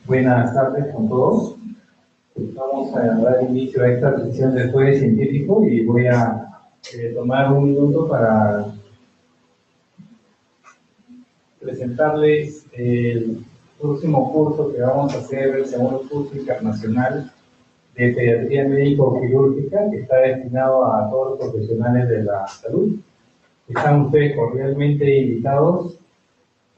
Buenas tardes con todos. Vamos a dar inicio a esta sesión del Jueves Científico y voy a tomar un minuto para presentarles el próximo curso que vamos a hacer, el segundo curso internacional de Pediatría Médico-Quirúrgica, que está destinado a todos los profesionales de la salud. Están ustedes cordialmente invitados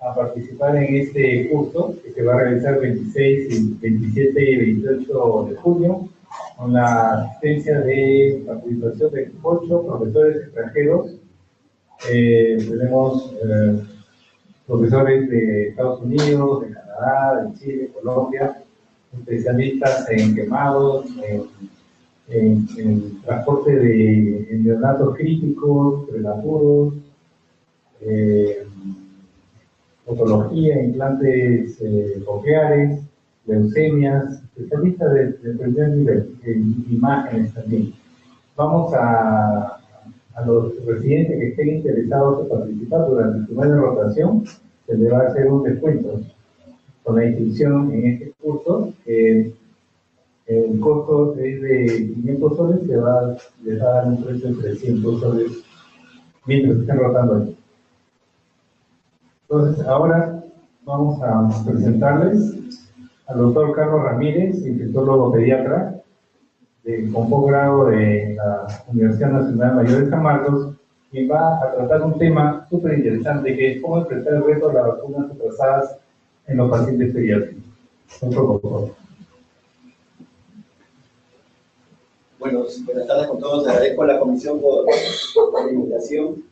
a participar en este curso que se va a realizar 26, 27 y 28 de junio con la asistencia de participación de 8 profesores extranjeros. Tenemos profesores de Estados Unidos, de Canadá, de Chile, Colombia, especialistas en quemados, en transporte de neonatos críticos, prematuros, otología, implantes cocleares, leucemias, especialistas de primer nivel, imágenes también. Vamos a los residentes que estén interesados en participar durante su primera rotación, se les va a hacer un descuento con la inscripción en este curso. El costo es de 500 soles, les va a dar un precio de 300 soles mientras estén rotando aquí. Entonces, ahora vamos a presentarles al doctor Carlos Ramírez, infectólogo pediatra, con posgrado de la Universidad Nacional Mayor de San Marcos, quien va a tratar un tema súper interesante, que es cómo enfrentar el reto de las vacunas atrasadas en los pacientes pediátricos. Por favor. Bueno, buenas tardes con todos. Agradezco a la comisión por la invitación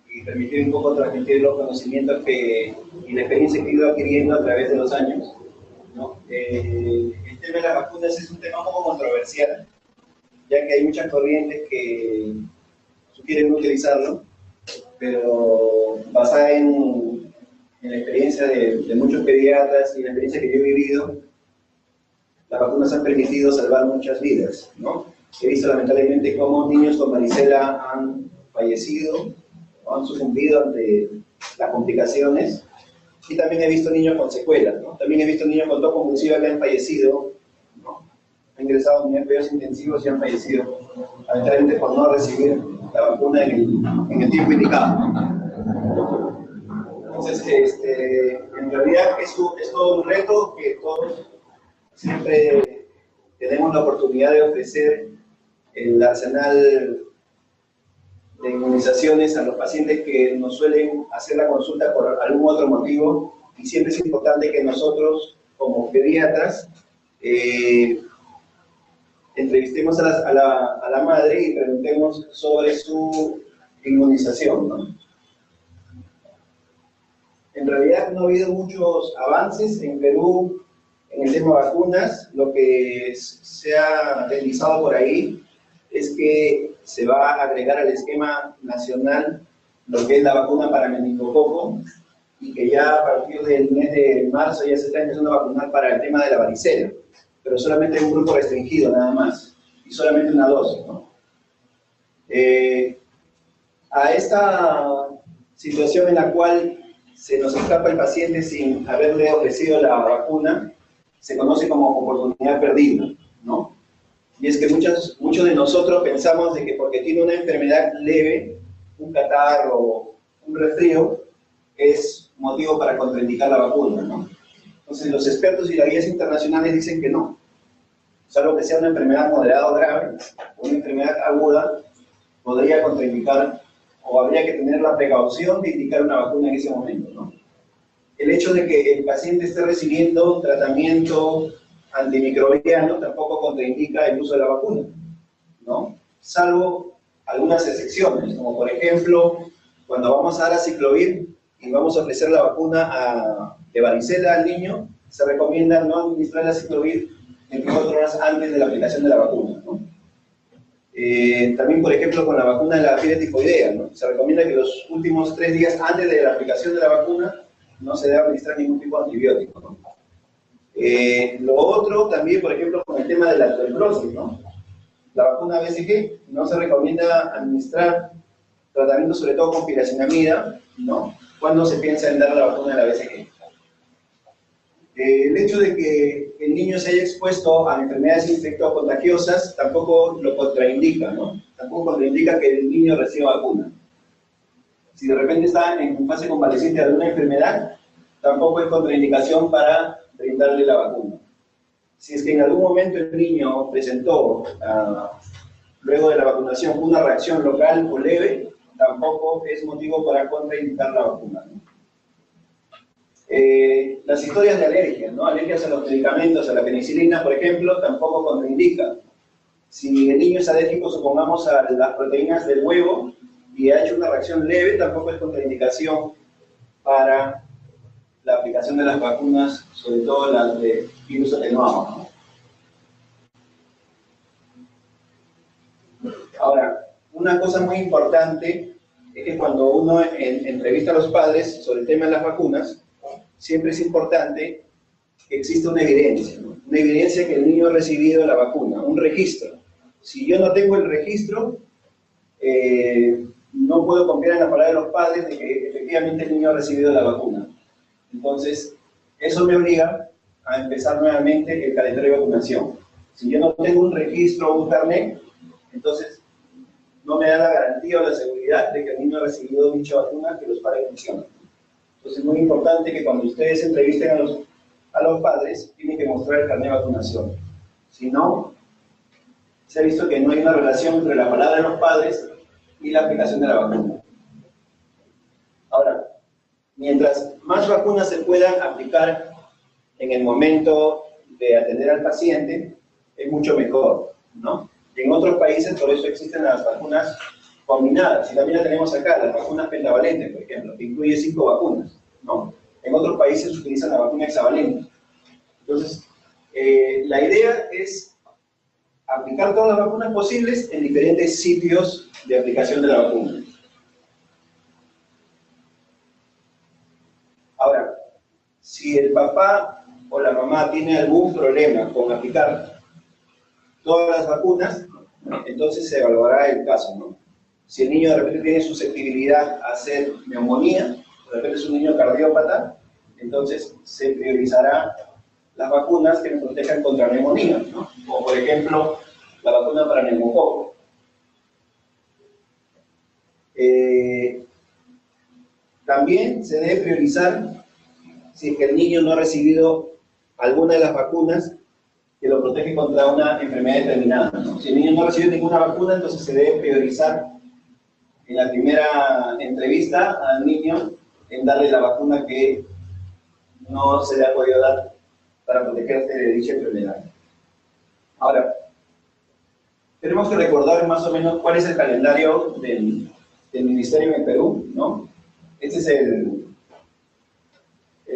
y permitir un poco transmitir los conocimientos y la experiencia que he ido adquiriendo a través de los años, ¿no? El tema de las vacunas es un tema un poco controversial, ya que hay muchas corrientes que sugieren no utilizarlo, pero basada en la experiencia de muchos pediatras y la experiencia que yo he vivido, las vacunas han permitido salvar muchas vidas, ¿no? He visto lamentablemente cómo niños con varicela han fallecido o han sucumbido ante las complicaciones, y también he visto niños con secuelas, ¿no? También he visto niños con tos convulsiva que han fallecido, ¿no? Han ingresado en cuidados intensivos y han fallecido, lamentablemente por no recibir la vacuna en el tiempo indicado. Entonces, en realidad es todo un reto que todos siempre tenemos la oportunidad de ofrecer el arsenal de inmunizaciones a los pacientes que nos suelen hacer la consulta por algún otro motivo, y siempre es importante que nosotros, como pediatras, entrevistemos a la madre y preguntemos sobre su inmunización, ¿no? En realidad no ha habido muchos avances en Perú en el tema de vacunas. Lo que se ha deslizado por ahí es que se va a agregar al esquema nacional lo que es la vacuna para meningococo, y que ya a partir del mes de marzo ya se está empezando a vacunar para el tema de la varicela, pero solamente en un grupo restringido nada más, y solamente una dosis, ¿no? A esta situación en la cual se nos escapa el paciente sin haberle ofrecido la vacuna, se conoce como oportunidad perdida, ¿no? Y es que muchos de nosotros pensamos de que porque tiene una enfermedad leve, un catarro, un resfrío, es motivo para contraindicar la vacuna, ¿no? Entonces los expertos y las guías internacionales dicen que no. Salvo que sea una enfermedad moderada o grave, o una enfermedad aguda, podría contraindicar, o habría que tener la precaución de indicar una vacuna en ese momento, ¿no? El hecho de que el paciente esté recibiendo tratamiento antimicrobiano tampoco contraindica el uso de la vacuna, ¿no? Salvo algunas excepciones, como por ejemplo, cuando vamos a dar aciclovir y vamos a ofrecer la vacuna de varicela al niño, se recomienda no administrar el aciclovir 24 horas antes de la aplicación de la vacuna, ¿no? También, por ejemplo, con la vacuna de la fiebre tifoidea, ¿no? Se recomienda que los últimos 3 días antes de la aplicación de la vacuna no se debe administrar ningún tipo de antibiótico, ¿no? Lo otro también, por ejemplo, con el tema de la tuberculosis, ¿no? La vacuna BCG no se recomienda administrar tratamiento, sobre todo con piracinamida, ¿no? Cuando se piensa en dar la vacuna de la BCG. El hecho de que el niño se haya expuesto a enfermedades infectocontagiosas tampoco lo contraindica, ¿no? Tampoco contraindica que el niño reciba vacuna. Si de repente está en fase convaleciente de alguna enfermedad, tampoco es contraindicación para brindarle la vacuna. Si es que en algún momento el niño presentó, luego de la vacunación, una reacción local o leve, tampoco es motivo para contraindicar la vacuna, ¿no? Las historias de alergias, ¿no? Alergias a los medicamentos, a la penicilina, por ejemplo, tampoco contraindican. Si el niño es alérgico, supongamos, a las proteínas del huevo y ha hecho una reacción leve, tampoco es contraindicación para la aplicación de las vacunas, sobre todo las de virus atenuado, ¿no? Ahora, una cosa muy importante es que cuando uno entrevista a los padres sobre el tema de las vacunas, siempre es importante que exista una evidencia, ¿no? Una evidencia que el niño ha recibido la vacuna, un registro. Si yo no tengo el registro, no puedo confiar en la palabra de los padres de que efectivamente el niño ha recibido la vacuna. Entonces, eso me obliga a empezar nuevamente el calendario de vacunación. Si yo no tengo un registro o un carnet, entonces no me da la garantía o la seguridad de que el niño ha recibido dicha vacuna que los padres mencionan. Entonces es muy importante que cuando ustedes entrevisten a los padres, tienen que mostrar el carnet de vacunación. Si no, se ha visto que no hay una relación entre la palabra de los padres y la aplicación de la vacuna. Ahora, mientras más vacunas se puedan aplicar en el momento de atender al paciente, es mucho mejor, ¿no? En otros países, por eso existen las vacunas combinadas, y también la tenemos acá, las vacunas pentavalentes, por ejemplo, que incluye 5 vacunas, ¿no? En otros países se utiliza la vacuna hexavalente. Entonces, la idea es aplicar todas las vacunas posibles en diferentes sitios de aplicación de la vacuna. Ahora, si el papá o la mamá tiene algún problema con aplicar todas las vacunas, entonces se evaluará el caso, ¿no? Si el niño de repente tiene susceptibilidad a hacer neumonía, de repente es un niño cardiópata, entonces se priorizará las vacunas que nos protejan contra neumonía, ¿no? O por ejemplo, la vacuna para neumococo. También se debe priorizar si es que el niño no ha recibido alguna de las vacunas que lo protege contra una enfermedad determinada, ¿no? Si el niño no ha recibido ninguna vacuna, entonces se debe priorizar en la primera entrevista al niño en darle la vacuna que no se le ha podido dar para protegerse de dicha enfermedad. Ahora, tenemos que recordar más o menos cuál es el calendario del Ministerio en Perú, ¿no? Este es el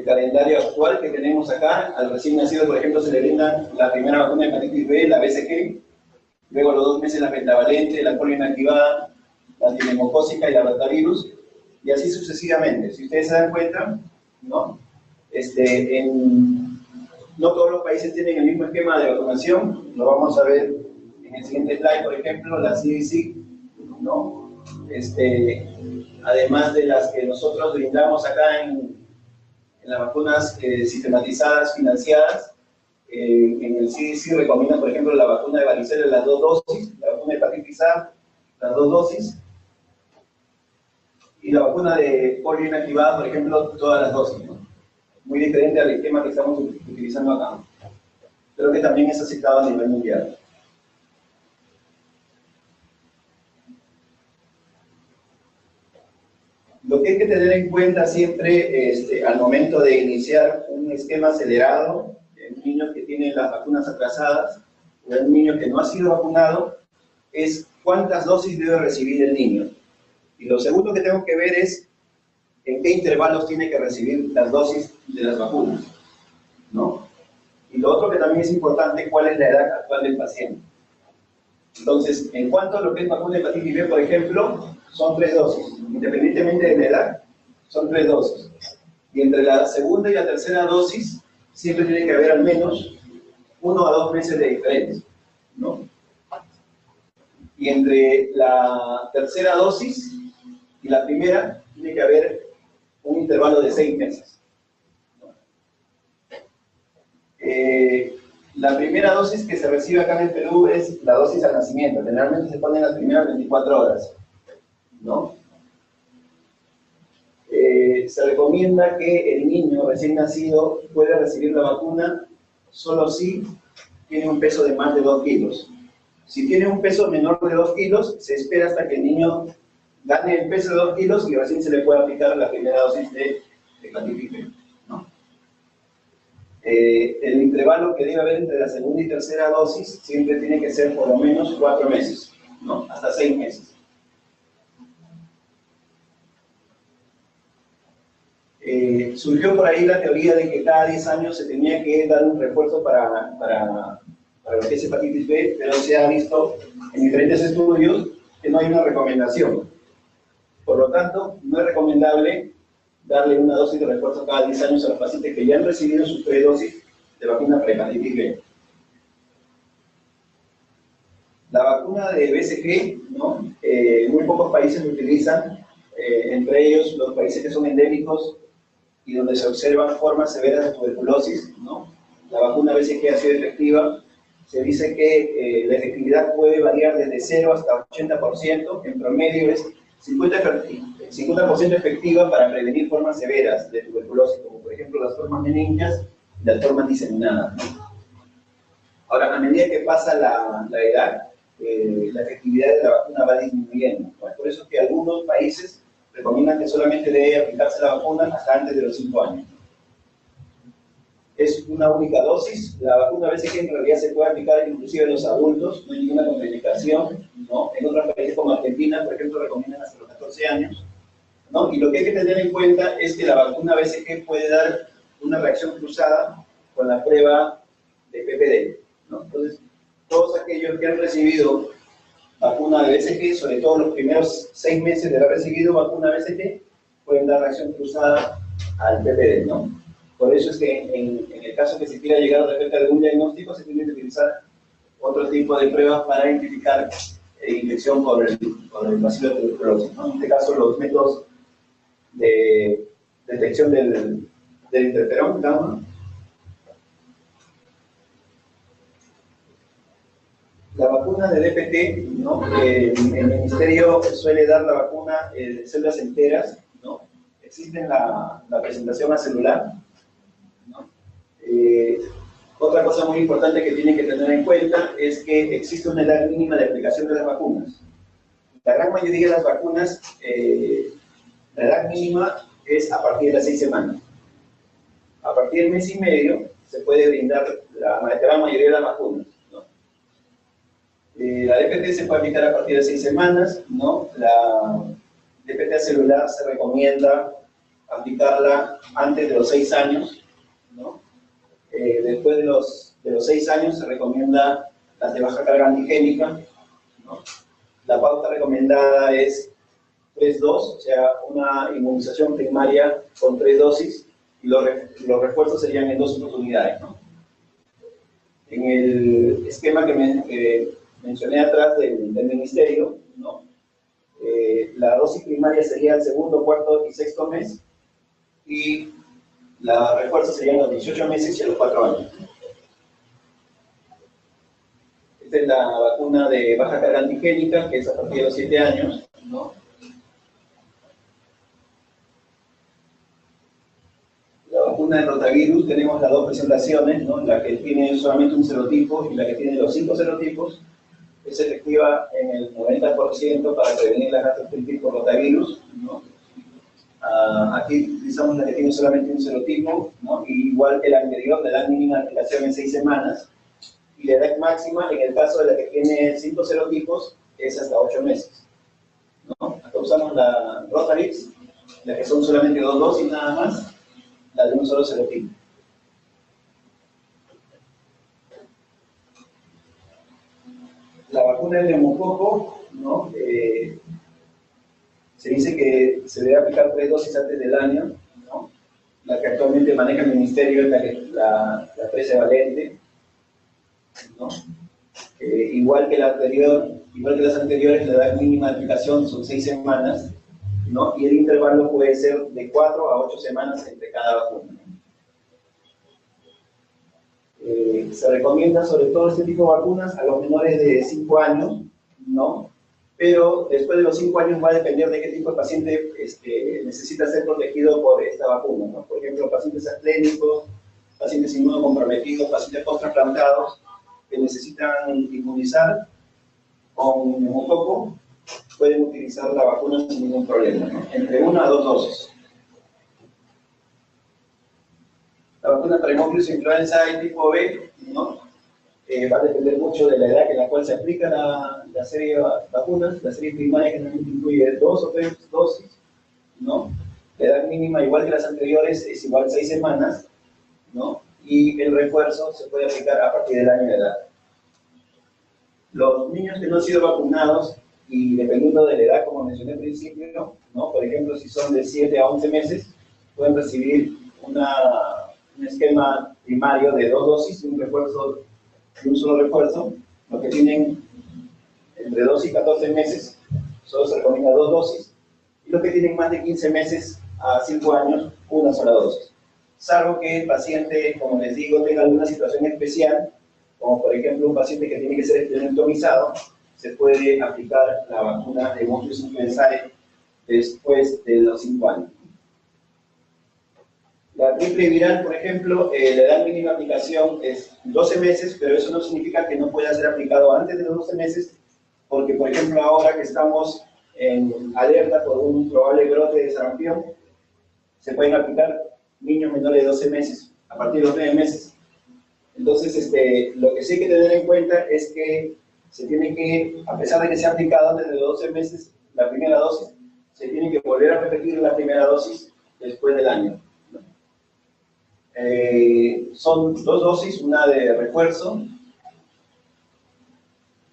calendario actual que tenemos acá. Al recién nacido, por ejemplo, se le brinda la primera vacuna de hepatitis B, la BCG, luego a los 2 meses la pentavalente, la polio inactivada, la antineumocócica y la rotavirus, y así sucesivamente. Si ustedes se dan cuenta, ¿no? No todos los países tienen el mismo esquema de vacunación, lo vamos a ver en el siguiente slide, por ejemplo, la CDC, ¿no? Además de las que nosotros brindamos acá en las vacunas sistematizadas, financiadas, en el CDC recomienda, por ejemplo, la vacuna de varicela, las 2 dosis, la vacuna de hepatitis A, las 2 dosis, y la vacuna de polio inactivada, por ejemplo, todas las dosis, ¿no? Muy diferente al esquema que estamos utilizando acá. Creo que también es aceptado a nivel mundial. Lo que hay que tener en cuenta siempre al momento de iniciar un esquema acelerado en un niño que tiene las vacunas atrasadas o en un niño que no ha sido vacunado es cuántas dosis debe recibir el niño. Y lo segundo que tengo que ver es en qué intervalos tiene que recibir las dosis de las vacunas, ¿no? Y lo otro que también es importante, cuál es la edad actual del paciente. Entonces, en cuanto a lo que es vacuna de hepatitis B, por ejemplo, son 3 dosis. Independientemente de la edad, son 3 dosis. Y entre la segunda y la tercera dosis, siempre tiene que haber al menos 1 a 2 meses de diferencia, ¿no? Y entre la tercera dosis y la primera, tiene que haber un intervalo de 6 meses. La primera dosis que se recibe acá en el Perú es la dosis al nacimiento. Generalmente se pone en las primeras 24 horas, ¿no? Se recomienda que el niño recién nacido pueda recibir la vacuna solo si tiene un peso de más de 2 kilos. Si tiene un peso menor de 2 kilos, se espera hasta que el niño gane el peso de 2 kilos y recién se le puede aplicar la primera dosis de hepatitis B, ¿no? El intervalo que debe haber entre la segunda y tercera dosis siempre tiene que ser por lo menos 4 meses, ¿no? Hasta 6 meses. Surgió por ahí la teoría de que cada 10 años se tenía que dar un refuerzo para lo que es hepatitis B, pero se ha visto en diferentes estudios que no hay una recomendación. Por lo tanto, no es recomendable darle una dosis de refuerzo cada 10 años a los pacientes que ya han recibido sus 3 dosis de vacuna para hepatitis B. La vacuna de BCG, ¿no? Muy pocos países lo utilizan, entre ellos los países que son endémicos y donde se observan formas severas de tuberculosis, ¿no? La vacuna BCG ha sido efectiva. Se dice que la efectividad puede variar desde 0 hasta 80%, en promedio es 50% efectiva para prevenir formas severas de tuberculosis, como por ejemplo las formas meningias y las formas diseminadas, ¿no? Ahora, a medida que pasa la edad, la efectividad de la vacuna va disminuyendo, ¿no? Por eso es que algunos países recomiendan que solamente debe aplicarse la vacuna hasta antes de los 5 años. Es una única dosis. La vacuna a veces que en realidad se puede aplicar inclusive a los adultos, no hay ninguna contraindicación, ¿no? En otros países como Argentina, por ejemplo, recomiendan hasta los 14 años, ¿no? Y lo que hay que tener en cuenta es que la vacuna BCG puede dar una reacción cruzada con la prueba de PPD, ¿no? Entonces, todos aquellos que han recibido vacuna de BCG, sobre todo los primeros 6 meses de haber recibido vacuna BCG, pueden dar reacción cruzada al PPD, ¿no? Por eso es que en el caso que se quiera llegar de repente a algún diagnóstico, se tiene que utilizar otro tipo de pruebas para identificar infección con el bacilo de tuberculosis, ¿no? En este caso, los métodos de detección del interferón, ¿no? La vacuna de DPT, ¿no? El ministerio suele dar la vacuna de células enteras, ¿no? Existe la presentación acelular, ¿no? Otra cosa muy importante que tienen que tener en cuenta es que existe una edad mínima de aplicación de las vacunas. La gran mayoría de las vacunas, la edad mínima es a partir de las 6 semanas. A partir del mes y medio se puede brindar la gran mayoría de las vacunas, ¿no? La DPT se puede aplicar a partir de 6 semanas, ¿no? La DPT celular se recomienda aplicarla antes de los 6 años, ¿no? Después de los 6 años se recomienda las de baja carga antigénica, ¿no? La pauta recomendada es 3-2, o sea, una inmunización primaria con 3 dosis, y los refuerzos serían en 2 oportunidades, ¿no? En el esquema que mencioné atrás del ministerio, ¿no? La dosis primaria sería el segundo, cuarto y sexto mes, y la refuerzo serían los 18 meses y a los 4 años. Esta es la vacuna de baja carga antigénica, que es a partir de los 7 años, ¿no? La vacuna de rotavirus, tenemos las 2 presentaciones, ¿no? La que tiene solamente un serotipo y la que tiene los 5 serotipos. Es efectiva en el 90% para prevenir la gastroenteritis por rotavirus, ¿no? Aquí utilizamos la que tiene solamente un serotipo, ¿no? Y igual que la anterior, la edad mínima de aplicación en 6 semanas. Y la edad máxima, en el caso de la que tiene 5 serotipos, es hasta 8 meses, ¿no? Acá usamos la Rotarix, la que son solamente 2 dosis nada más, la de un solo serotipo. La vacuna del neumococo, ¿no? Se dice que se debe aplicar 3 dosis antes del año, ¿no? La que actualmente maneja el ministerio es la 13 valente, ¿no? Igual que las anteriores, la edad mínima de aplicación son 6 semanas, ¿no? Y el intervalo puede ser de 4 a 8 semanas entre cada vacuna. Se recomienda sobre todo este tipo de vacunas a los menores de 5 años, ¿no? Pero después de los 5 años va a depender de qué tipo de paciente necesita ser protegido por esta vacuna, ¿no? Por ejemplo, pacientes atléticos, pacientes inmunocomprometidos, pacientes post-trasplantados que necesitan inmunizar con neumococo, pueden utilizar la vacuna sin ningún problema, ¿no? Entre 1 a 2 dosis. La vacuna para hemófilos influenza y tipo B, ¿no? Va a depender mucho de la edad en la cual se aplica la serie de vacunas. La serie primaria generalmente incluye 2 o 3 dosis, ¿no? La edad mínima, igual que las anteriores, es igual 6 semanas, ¿no? Y el refuerzo se puede aplicar a partir del año de edad. Los niños que no han sido vacunados, y dependiendo de la edad, como mencioné al principio, ¿no? Por ejemplo, si son de 7 a 11 meses, pueden recibir un esquema primario de 2 dosis y un refuerzo, y un solo refuerzo. Los que tienen entre 2 y 14 meses, solo se recomienda 2 dosis, y los que tienen más de 15 meses a 5 años, una sola dosis. Salvo que el paciente, como les digo, tenga alguna situación especial, como por ejemplo un paciente que tiene que ser esplenectomizado, se puede aplicar la vacuna de hemófilos influenzae después de los 5 años. La triple viral, por ejemplo, la edad mínima de aplicación es 12 meses, pero eso no significa que no pueda ser aplicado antes de los 12 meses, porque, por ejemplo, ahora que estamos en alerta por un probable brote de sarampión, se pueden aplicar niños menores de 12 meses, a partir de los 9 meses. Entonces, lo que sí hay que tener en cuenta es que se tiene que, a pesar de que se ha aplicado antes de los 12 meses la primera dosis, se tiene que volver a repetir la primera dosis después del año. Son 2 dosis, una de refuerzo.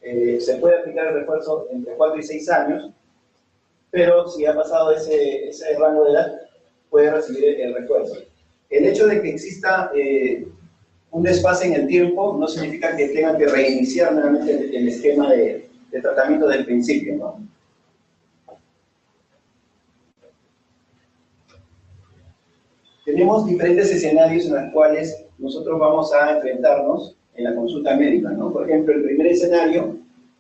Se puede aplicar el refuerzo entre 4 y 6 años, pero si ha pasado ese rango de edad, puede recibir el refuerzo. El hecho de que exista un desfase en el tiempo no significa que tengan que reiniciar nuevamente el esquema de tratamiento del principio, ¿no? Tenemos diferentes escenarios en los cuales nosotros vamos a enfrentarnos en la consulta médica, ¿no? Por ejemplo, el primer escenario,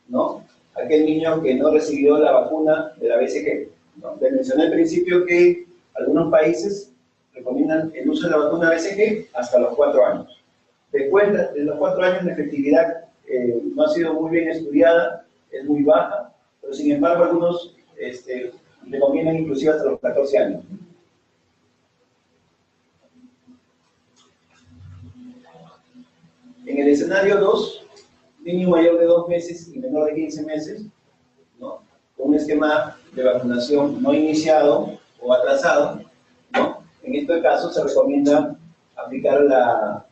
¿no? Aquel niño que no recibió la vacuna de la BCG, ¿no? Les mencioné al principio que algunos países recomiendan el uso de la vacuna BCG hasta los 4 años. Después de los 4 años, la efectividad no ha sido muy bien estudiada, es muy baja, pero sin embargo algunos recomiendan inclusive hasta los 14 años. En el escenario 2, niño mayor de 2 meses y menor de 15 meses, ¿no? Con un esquema de vacunación no iniciado o atrasado, ¿no? En este caso se recomienda aplicar la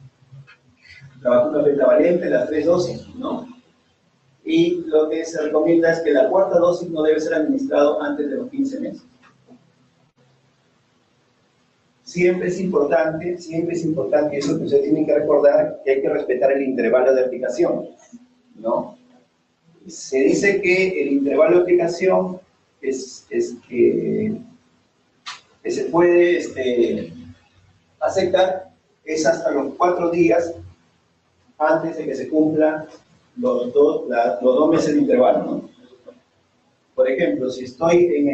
vacuna pentavalente, las 3 dosis, ¿no? Y lo que se recomienda es que la 4ª dosis no debe ser administrado antes de los 15 meses. Siempre es importante, y eso que ustedes tienen que recordar, que hay que respetar el intervalo de aplicación, ¿no? Se dice que el intervalo de aplicación que se puede aceptar es hasta los 4 días antes de que se cumplan los 2 meses de intervalo, ¿no? Por ejemplo, si estoy en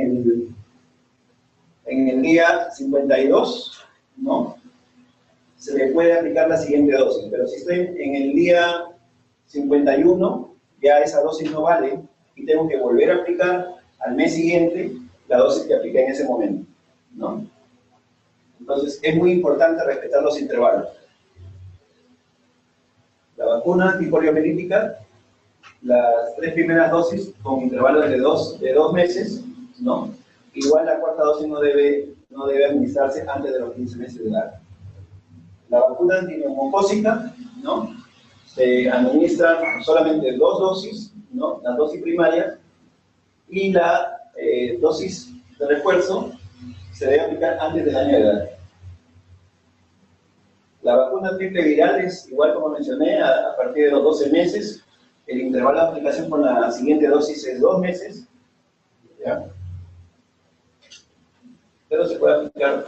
el día 52, ¿no? Se le puede aplicar la siguiente dosis, pero si estoy en el día 51, ya esa dosis no vale y tengo que volver a aplicar al mes siguiente la dosis que apliqué en ese momento, ¿no? Entonces, es muy importante respetar los intervalos. La vacuna antipoliomielítica, las 3 primeras dosis con intervalos de 2 meses, ¿no? Igual la 4ª dosis no debe administrarse antes de los 15 meses de edad. La vacuna antineumocócica, ¿no? Se administran solamente 2 dosis, ¿no? Las dosis primarias, y la dosis de refuerzo se debe aplicar antes del año de edad. La vacuna triple viral es igual como mencioné, a partir de los 12 meses. El intervalo de aplicación con la siguiente dosis es 2 meses, ¿ya? Pero se puede aplicar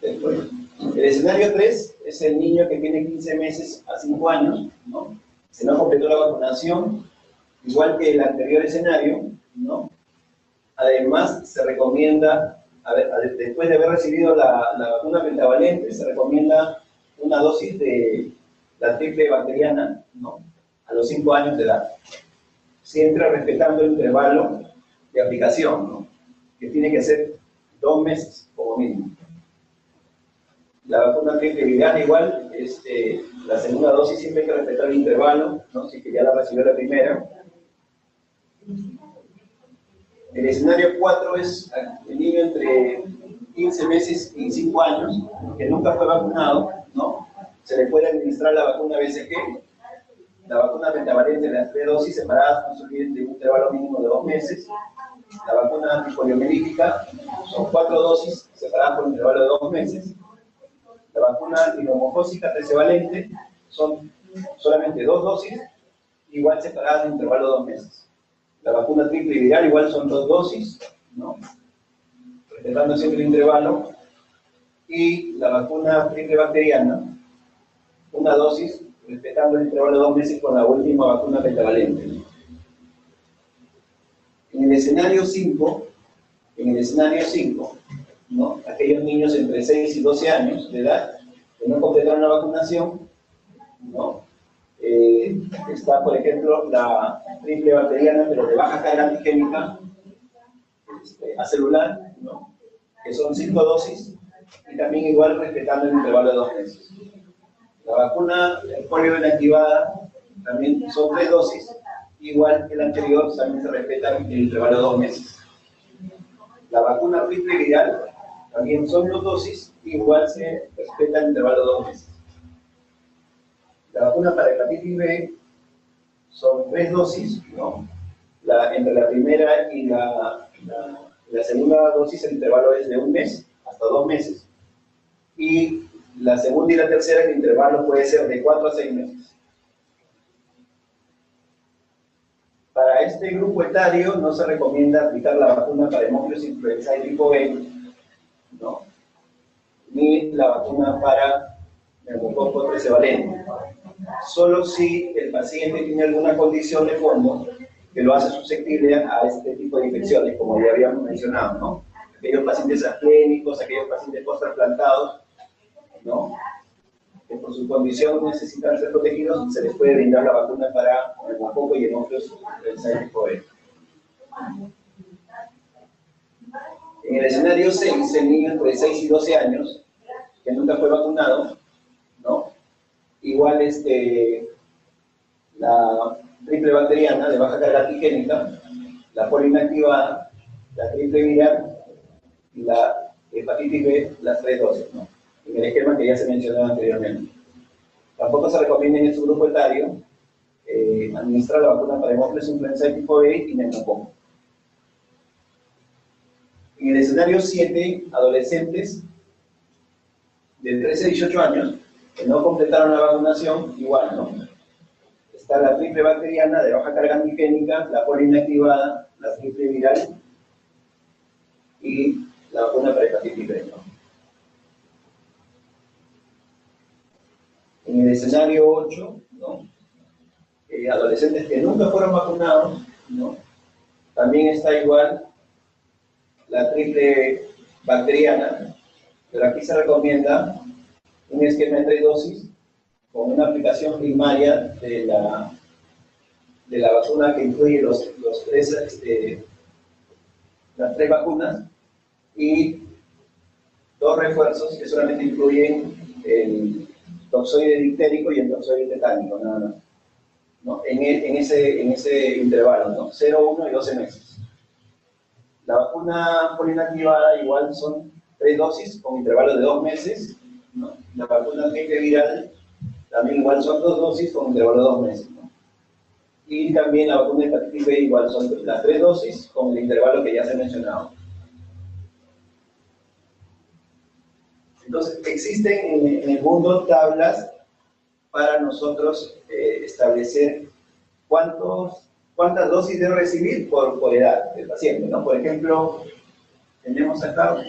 después. El escenario 3 es el niño que tiene 15 meses a 5 años, ¿no? Se no completó la vacunación, igual que el anterior escenario, ¿no? Además, se recomienda, después de haber recibido la vacuna pentavalente, se recomienda una dosis de la triple bacteriana, ¿no? A los 5 años de edad. Siempre respetando el intervalo de aplicación, ¿no? Que tiene que ser 2 meses como mínimo. La vacuna triple viral igual, la segunda dosis siempre hay que respetar el intervalo, ¿no? Si que ya la recibió la primera. El escenario 4 es el niño entre 15 meses y 5 años, que nunca fue vacunado, ¿no? Se le puede administrar la vacuna BCG, la vacuna pentavalente en las 3 dosis separadas, no se olviden de un intervalo mínimo de 2 meses. La vacuna antipoliomielítica son 4 dosis separadas por un intervalo de 2 meses. La vacuna antineumocócica trivalente son solamente 2 dosis, igual separadas en intervalo de 2 meses. La vacuna triple viral igual son 2 dosis, ¿no? Respetando siempre el intervalo. Y la vacuna triple bacteriana, una dosis, respetando el intervalo de 2 meses con la última vacuna pentavalente. En el escenario 5, ¿no? Aquellos niños entre 6 y 12 años de edad que no completaron la vacunación, ¿no? Está, por ejemplo, la triple bacteriana, pero de baja carga antigénica acelular, ¿no? Que son 5 dosis, y también igual respetando el intervalo de 2 meses. La vacuna polio inactivada también son 3 dosis, igual que la anterior, también se respeta el intervalo de 2 meses. La vacuna triple viral también son 2 dosis, igual se respeta el intervalo de 2 meses. La vacuna para hepatitis B son 3 dosis, ¿no? Entre la primera y la segunda dosis el intervalo es de 1 mes hasta 2 meses. Y la segunda y la tercera el intervalo puede ser de 4 a 6 meses. Para este grupo etario no se recomienda aplicar la vacuna para hemófilos influenzae tipo B, ¿no? Ni la vacuna para neumococo trivalente. Solo si el paciente tiene alguna condición de fondo que lo hace susceptible a este tipo de infecciones, como ya habíamos mencionado, ¿no? Aquellos pacientes aclénicos, aquellos pacientes post-trasplantados, ¿no? Que por su condición necesitan ser protegidos, se les puede brindar la vacuna para neumococo y hemófilos influenzae tipo B. En el escenario 6, el niño entre 6 y 12 años, que nunca fue vacunado, ¿no? Igual la triple bacteriana de baja carga antigénica, la polio inactivada, la triple viral y la hepatitis B, las 3 dosis, ¿no? En el esquema que ya se mencionó anteriormente. Tampoco se recomienda en este grupo etario administrar la vacuna para hemófilos influenzae tipo B y neumococo. En el escenario 7, adolescentes de 13 a 18 años que no completaron la vacunación, igual, ¿no? Está la triple bacteriana de baja carga antigénica, la polio inactivada, la triple viral y la vacuna para hepatitis B, ¿no? En el escenario 8, ¿no? Adolescentes que nunca fueron vacunados, ¿no? También está igual la triple bacteriana, pero aquí se recomienda un esquema de 3 dosis con una aplicación primaria de la vacuna que incluye las 3 vacunas y 2 refuerzos que solamente incluyen el toxoide difterico y el toxoide tetánico, nada más, ¿no? En ese intervalo, ¿no? 0, 1 y 12 meses. La vacuna polioinactivada igual son 3 dosis con intervalo de 2 meses, ¿no? La vacuna triple viral también igual son 2 dosis con intervalo de 2 meses, ¿no? Y también la vacuna de hepatitis B igual son las 3 dosis con el intervalo que ya se ha mencionado. Entonces, existen en el mundo tablas para nosotros establecer cuántas dosis debe recibir por edad del paciente, ¿no? Por ejemplo, tenemos acá,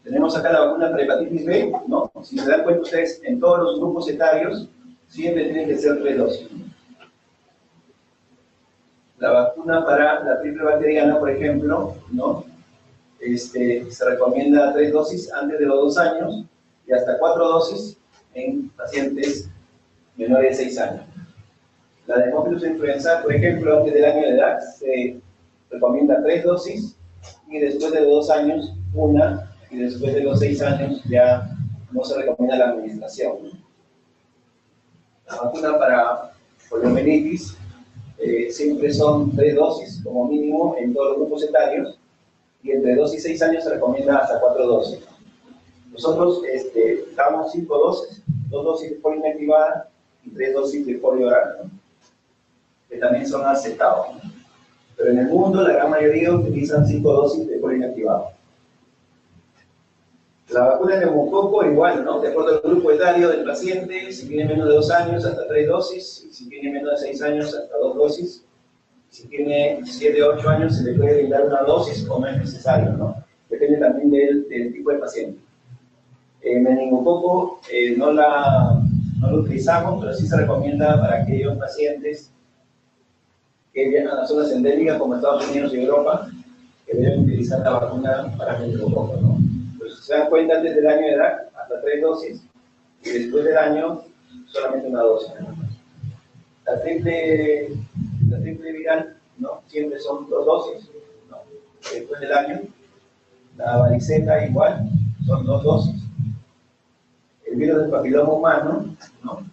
Tenemos acá la vacuna para hepatitis B, ¿no? Si se dan cuenta ustedes, en todos los grupos etarios siempre tienen que ser 3 dosis. La vacuna para la triple bacteriana, por ejemplo, ¿no? Se recomienda 3 dosis antes de los 2 años y hasta 4 dosis en pacientes menores de 6 años. La de Haemophilus influenzae, por ejemplo, antes del año de edad, se recomienda 3 dosis y después de los 2 años, una, y después de los 6 años ya no se recomienda la administración. La vacuna para poliomielitis siempre son 3 dosis como mínimo en todos los grupos etarios y entre 2 y 6 años se recomienda hasta 4 dosis. Nosotros damos 5 dosis, 2 dosis de polio inactivada y 3 dosis de polio oral, ¿no? Que también son aceptados. Pero en el mundo la gran mayoría utilizan 5 dosis de polio inactivado. La vacuna de neumococo igual, ¿no? De acuerdo al grupo etario del paciente, si tiene menos de 2 años hasta 3 dosis, y si tiene menos de 6 años hasta 2 dosis, si tiene 7 o 8 años se le puede brindar una dosis o no es necesario, ¿no? Depende también del tipo de paciente. Meningococo no lo utilizamos, pero sí se recomienda para aquellos pacientes que viajan a las zonas endémicas como Estados Unidos y Europa, que deben utilizar la vacuna para meningococo, ¿no? Pues si se dan cuenta, antes del año de edad, hasta 3 dosis, y después del año, solamente una dosis. La triple viral, ¿no? Siempre son 2 dosis, ¿no? Después del año. La varicela igual, son 2 dosis. El virus del papiloma humano, ¿no?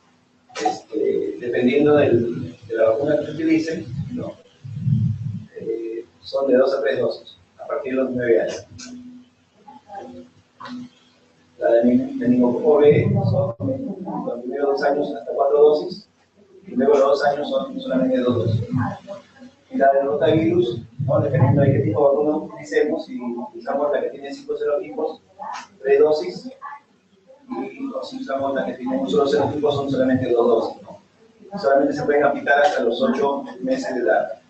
Dependiendo de la vacuna que se utilice, ¿no? Son de 2 a 3 dosis, a partir de los 9 años. La de meningococo B son los primeros 2 años hasta 4 dosis, y luego los 2 años son solamente 2 dosis. Y la de rotavirus, ¿no? Dependiendo de qué tipo de vacuna utilicemos, si usamos la que tiene 5 serotipos, 3 dosis, y si usamos la que tiene un solo serotipo, son solamente 2 dosis, ¿no? Solamente se pueden aplicar hasta los 8 meses de edad.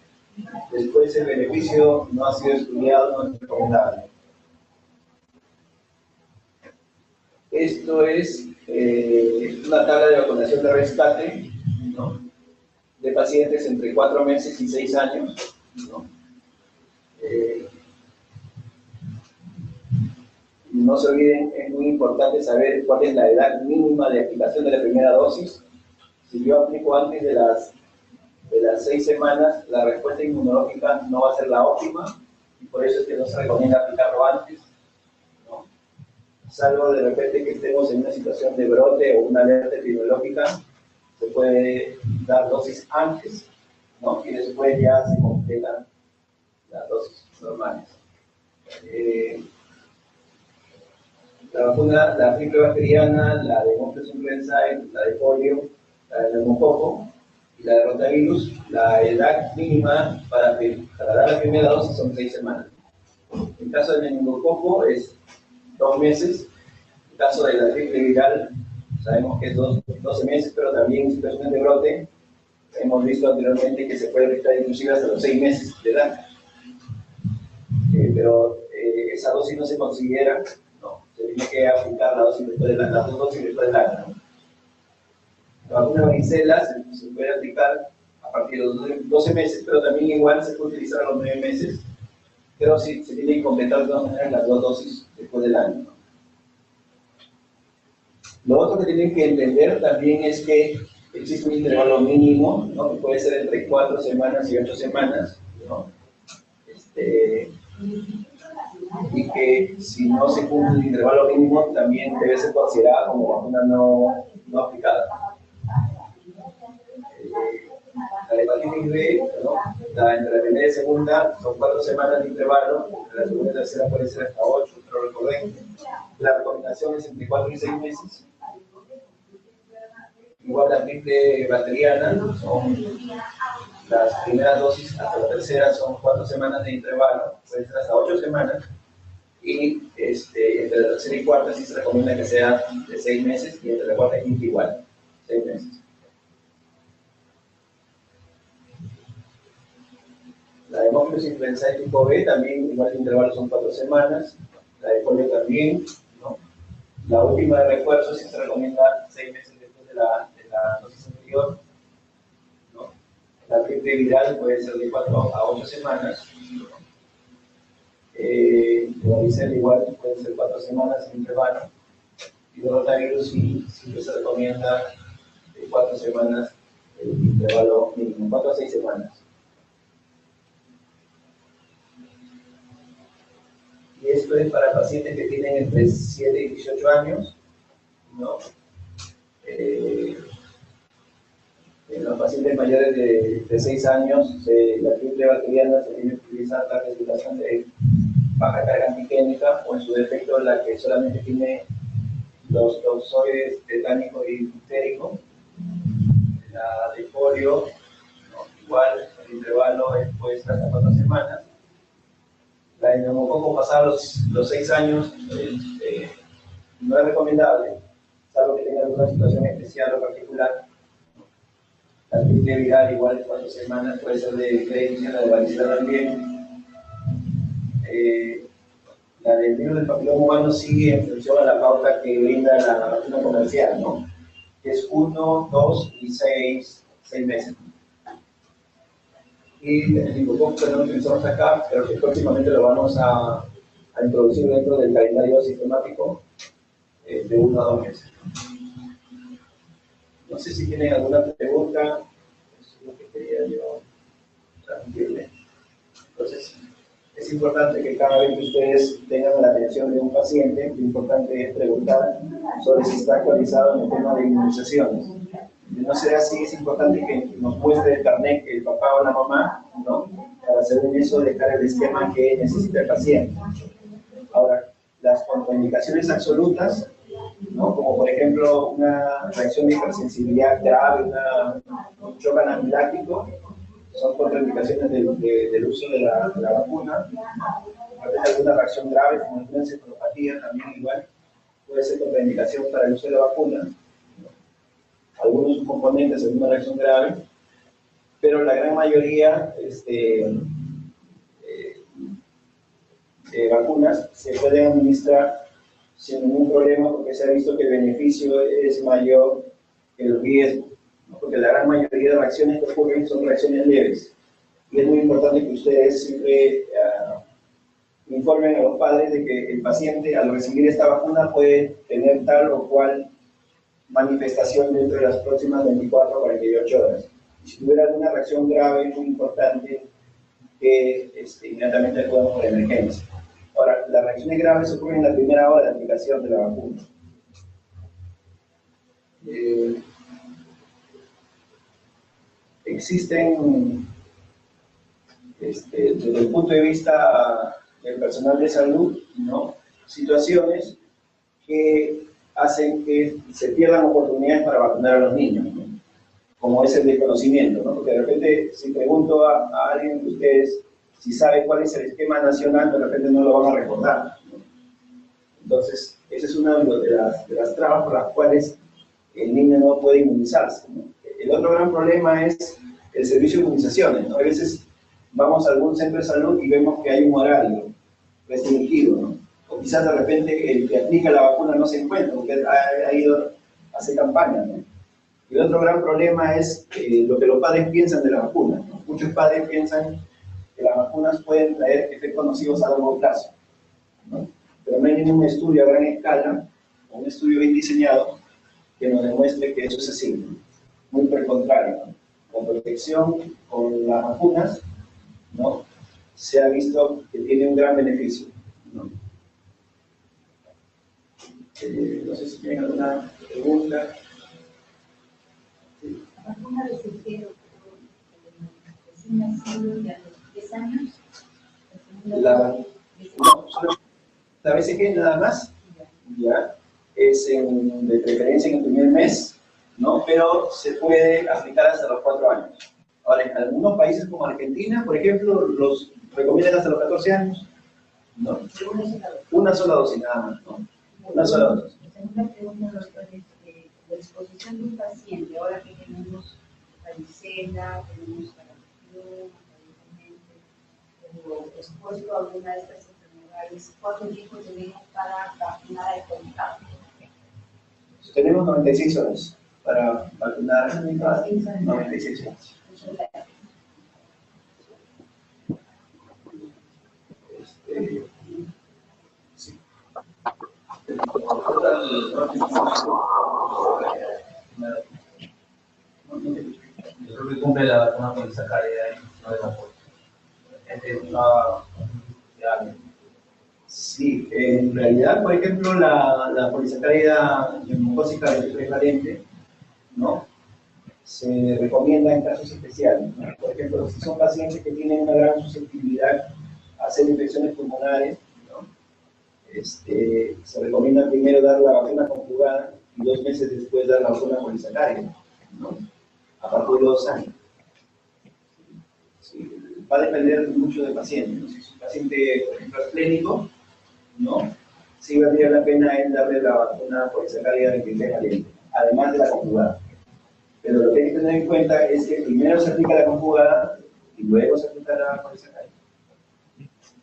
Después el beneficio no ha sido estudiado, no es recomendable. Esto es una tabla de vacunación de rescate, ¿no? De pacientes entre 4 meses y 6 años, ¿no? No se olviden, es muy importante saber cuál es la edad mínima de aplicación de la primera dosis. Si yo aplico antes de las 6 semanas, la respuesta inmunológica no va a ser la óptima, y por eso es que no se recomienda aplicarlo antes, ¿no? Salvo de repente que estemos en una situación de brote o una alerta epidemiológica, se puede dar dosis antes, ¿no? Y después ya se completan las dosis normales. La vacuna, la triple bacteriana, la de Haemophilus influenzae, la de polio, la de neumococo y la de rotavirus, la edad mínima para dar la primera dosis son 6 semanas. En caso de meningococo es 2 meses. En caso de la triple viral, sabemos que es 12 meses, pero también en situaciones de brote, hemos visto anteriormente que se puede aplicar inclusive hasta los 6 meses de edad. Pero esa dosis no se considera, no, se tiene que aplicar la dosis después de las 2 dosis después del año, ¿no? La vacuna de varicela se puede aplicar a partir de los 12 meses, pero también igual se puede utilizar a los 9 meses, pero sí se tiene que completar de todas maneras las 2 dosis después del año, ¿no? Lo otro que tienen que entender también es que existe un intervalo mínimo, ¿no? Que puede ser entre 4 semanas y 8 semanas, ¿no? Y que si no se cumple el intervalo mínimo también debe ser considerada como vacuna no aplicada. La hepatitis B, ¿no? Entre la primera y segunda son 4 semanas de intervalo, entre la segunda y tercera puede ser hasta 8, pero recordemos, la recomendación es entre 4 y 6 meses. Igual la triple bacteriana, son las primeras dosis hasta la tercera son 4 semanas de intervalo, puede ser hasta 8 semanas, y entre la tercera y cuarta sí se recomienda que sea de 6 meses, y entre la cuarta y quinta igual, 6 meses. La Haemophilus influenzae tipo B también igual el intervalo son 4 semanas, la de polio también, ¿no? La última de refuerzo sí se recomienda 6 meses después de la dosis anterior, ¿no? La gripe viral puede ser de 4 a 8 semanas, ¿no? La varicela igual puede ser 4 semanas en intervalo, y el rotavirus sí se recomienda de 4 semanas, el intervalo mínimo, 4 a 6 semanas. Y esto es para pacientes que tienen entre 7 y 18 años, ¿no? En los pacientes mayores de 6 años, la triple bacteriana se tiene que utilizar la respiración de baja carga antigénica, o en su defecto la que solamente tiene los toxoides tetánico y difterico. La de polio, ¿no? Igual el intervalo es pues hasta 4 semanas. La de neumococo pasada los 6 años no es recomendable, salvo que tenga alguna situación especial o particular. La triple viral igual de 4 semanas, puede ser de Klebsiella, la de varicela también. La del virus del papiloma humano sigue en función a la pauta que brinda la vacuna comercial, ¿no? Que es 1, 2 y 6 meses. Y el linfococco que no utilizamos acá, pero que próximamente lo vamos a introducir dentro del calendario sistemático de 1 a 2 meses. No sé si tienen alguna pregunta, eso es lo que quería yo transmitirle. Entonces, es importante que cada vez que ustedes tengan la atención de un paciente, lo importante es preguntar sobre si está actualizado en el tema de inmunizaciones. De no ser así, es importante que nos muestre el carnet el papá o la mamá, ¿no? Para según eso dejar el esquema que necesita el paciente. Ahora, las contraindicaciones absolutas, ¿no? Como por ejemplo una reacción de hipersensibilidad grave, un shock anafiláctico, son contraindicaciones del uso de la vacuna. Hay alguna reacción grave como una encefalopatía también igual puede ser contraindicación para el uso de la vacuna. Algunos componentes de una reacción grave, pero la gran mayoría de vacunas se pueden administrar sin ningún problema porque se ha visto que el beneficio es mayor que el riesgo, ¿no? Porque la gran mayoría de reacciones que ocurren son reacciones leves. Y es muy importante que ustedes siempre informen a los padres de que el paciente al recibir esta vacuna puede tener tal o cual manifestación dentro de las próximas 24 o 48 horas. Y si tuviera alguna reacción grave, es muy importante que inmediatamente acudamos por emergencia. Ahora, las reacciones graves ocurren en la primera hora de aplicación de la vacuna. Existen, desde el punto de vista del personal de salud, ¿no?, situaciones que hacen que se pierdan oportunidades para vacunar a los niños, ¿no? Como es el desconocimiento, ¿no? Porque de repente, si pregunto a alguien de ustedes si sabe cuál es el esquema nacional, de repente no lo van a recordar, ¿no? Entonces, esa es una de las trabas por las cuales el niño no puede inmunizarse, ¿no? El otro gran problema es el servicio de inmunizaciones, ¿no? A veces vamos a algún centro de salud y vemos que hay un horario restringido, ¿no? O quizás de repente el que aplica la vacuna no se encuentra, porque ha ido a hacer campaña, ¿no? Y el otro gran problema es lo que los padres piensan de la vacuna, ¿no? Muchos padres piensan que las vacunas pueden traer efectos nocivos a largo plazo, ¿no? Pero no hay ningún estudio a gran escala, o un estudio bien diseñado, que nos demuestre que eso es así, ¿no? Muy por el contrario, ¿no? Con protección, con las vacunas, ¿no?, se ha visto que tiene un gran beneficio, ¿no? No sé si tienen alguna pregunta. Sí. ¿La vacuna de cero recién nacido de a los 10 años? La BCG nada más, ya, es de preferencia en el primer mes, ¿no? Pero se puede aplicar hasta los 4 años. Ahora, en algunos países como Argentina, por ejemplo, los recomiendan hasta los 14 años, ¿no? Una sola dosis nada más, ¿no? Una sola dosis. La segunda pregunta, doctor, es la exposición de un paciente, ahora que tenemos varicela, tenemos sarampión, o expuesto a alguna de estas enfermedades ¿Cuánto tiempo tenemos para vacunar al contacto? Tenemos 96 horas para vacunar a 96 horas. Sí. Yo creo que cumple la vacuna polisacárida y no de la polio. La gente usaba ya. Sí, en realidad, por ejemplo, la polisacárida neumocócica 23 valente, ¿no? Se recomienda en casos especiales, ¿no? Por ejemplo, si son pacientes que tienen una gran susceptibilidad a hacer infecciones pulmonares, ¿no? Se recomienda primero dar la vacuna conjugada y 2 meses después dar la vacuna polisacárida, ¿no? A partir de 2 años. Sí, va a depender mucho del paciente, ¿no? Si es un paciente, por ejemplo, clínico, ¿no? Sí valdría la pena darle la vacuna polisacárida 23 valente, además de la conjugada. Pero lo que hay que tener en cuenta es que primero se aplica la conjugada y luego se aplica la polisacárida.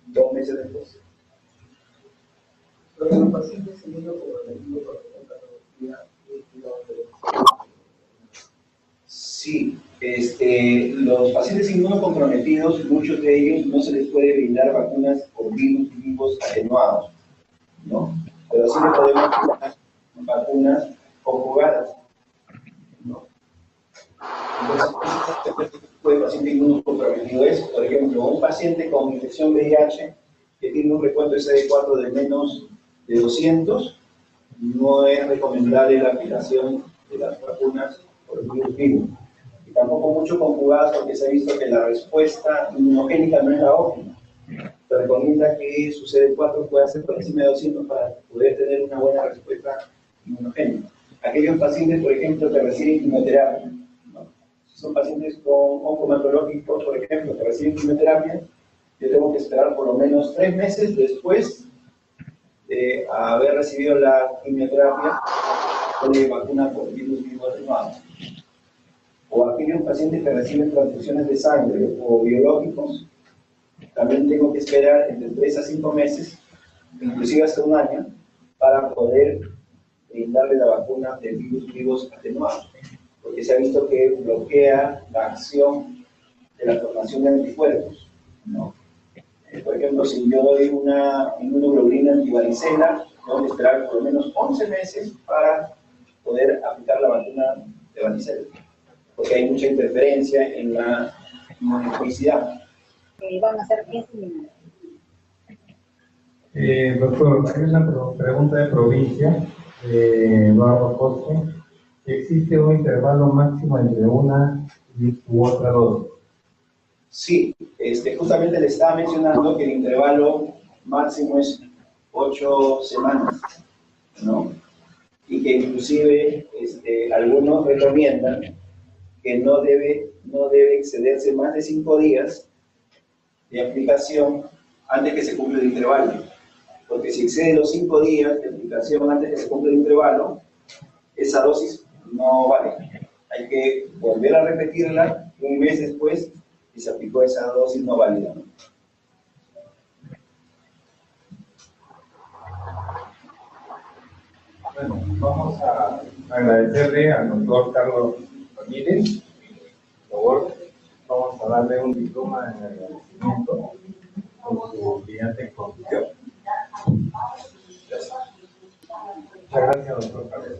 2 meses después. Pero los pacientes inmunocomprometidos Sí, los pacientes inmunocomprometidos, muchos de ellos no se les puede brindar vacunas por virus vivos atenuados, ¿no? Pero sí le podemos dar vacunas conjugadas, ¿no? Entonces, este tipo de paciente inmunocomprometido es, por ejemplo, un paciente con infección VIH que tiene un recuento CD4 de menos de 200, no es recomendable la aplicación de las vacunas por el virus vivo. Y tampoco mucho conjugadas porque se ha visto que la respuesta inmunogénica no es la óptima. Se recomienda que su CD4 pueda ser por encima de 200 para poder tener una buena respuesta inmunogénica. Aquellos pacientes, por ejemplo, que reciben quimioterapia, ¿no? Si son pacientes con oncomatológicos, por ejemplo, que reciben quimioterapia, yo tengo que esperar por lo menos 3 meses después de haber recibido la quimioterapia de vacuna por virus vivo atenuado. O aquellos pacientes que reciben transfusiones de sangre o biológicos, también tengo que esperar entre 3 a 5 meses, inclusive hasta 1 año, para poder brindarle la vacuna de virus vivos atenuados, porque se ha visto que bloquea la acción de la formación de anticuerpos, ¿no? Por ejemplo, si yo doy una inmunoglobulina antivaricela, tengo que esperar por lo menos 11 meses para poder aplicar la vacuna de varicela, porque hay mucha interferencia en la inmunotoxicidad. Van a ser 15 minutos. Doctor, hay una pregunta de provincia, de Eduardo Costa. ¿Existe un intervalo máximo entre una u otra dosis? Sí, justamente le estaba mencionando que el intervalo máximo es 8 semanas, ¿no? Y que inclusive algunos recomiendan que no debe excederse más de 5 días de aplicación antes que se cumpla el intervalo. Porque si excede los 5 días de aplicación antes que se cumpla el intervalo, esa dosis no vale. Hay que volver a repetirla 1 mes después y se aplicó esa dosis no válida, ¿no? Bueno, vamos a agradecerle al doctor Carlos Ramírez. Por favor, vamos a darle un diploma en agradecimiento por su brillante exposición. Muchas gracias, doctor Carlos.